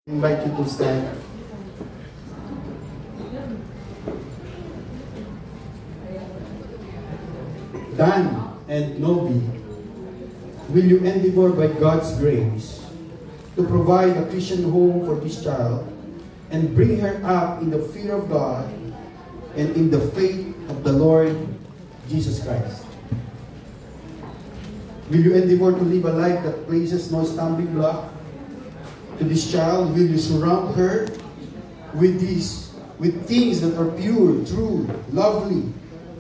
invite you to stand. Dan and Novi, will you endeavor by God's grace to provide a Christian home for this child and bring her up in the fear of God and in the faith of the Lord Jesus Christ? Will you endeavor to live a life that places no stumbling block to this child? Will you surround her with things that are pure, true, lovely,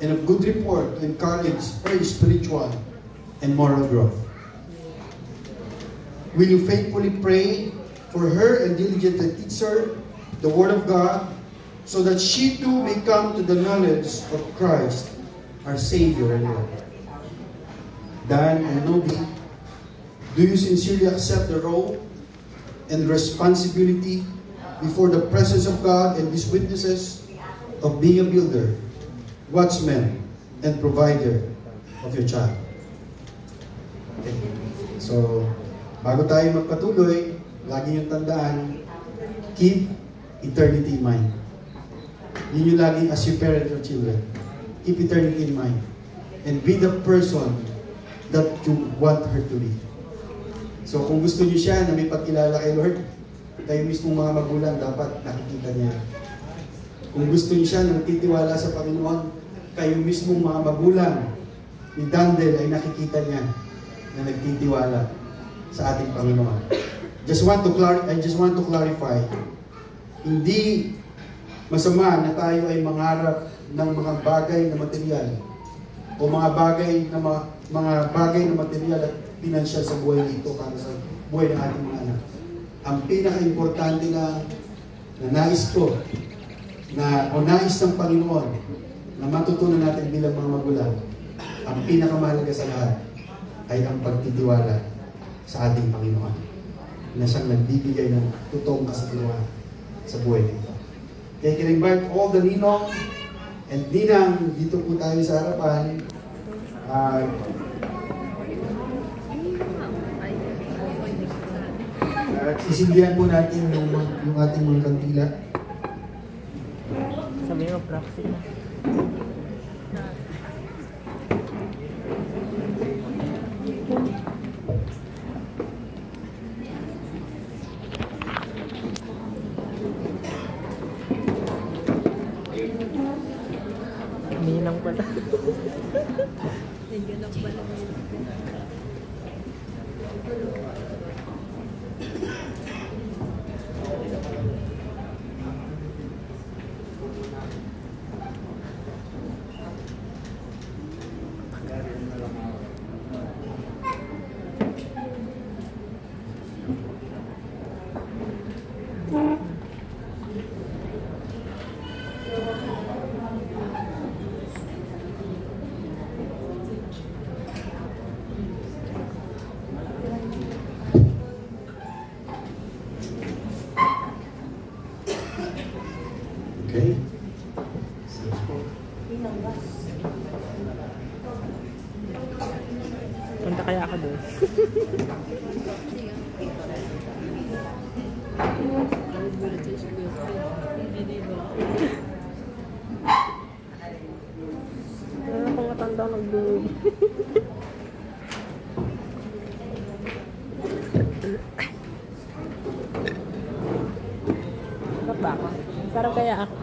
and of good report to encourage her spiritual and moral growth? Will you faithfully pray for her and diligently teach her the Word of God so that she too may come to the knowledge of Christ, our Savior and Lord? Dan and Novi, do you sincerely accept the role and responsibility before the presence of God and His witnesses of being a builder, watchman, and provider of your child? Okay. So, bago tayo magpatuloy, lagi niyong tandaan, keep eternity in mind. Yun yung lagi as you parent your children. Keep eternity in mind. And be the person that you want her to be. So kung gusto niyo siya na may pagkilala kay Lord, kayo mismong mga magulang dapat nakikita niya. Kung gusto niyo siya na nagtitiwala sa Panginoon, kayo mismong mga magulang ni Dandel ay nakikita niya na nagtitiwala sa ating Panginoon. I just want to clarify, hindi masama na tayo ay mangarap ng mga bagay na material o mga bagay na material at pinansyal sa buhay nito para sa buhay ng ating mga anak. Ang pinaka-importante na nais ko o nais ng Panginoon na matutunan natin bilang mga magulang, ang pinakamahalaga sa lahat ay ang pagtitiwala sa ating Panginoon na siyang nagbibigay ng totoong kasaturuan sa buhay nito. Kaya can-invite all the ninong and ninang dito po tayo sa harapan. Sisindihan po natin yung ating mga kantila. Sabi mo, proxy na. Ninang pala. Ninang pala. Okay. Punta kaya ako doon. Ano kung matanda nag-doon? Sarap ba ako? Sarap kaya ako?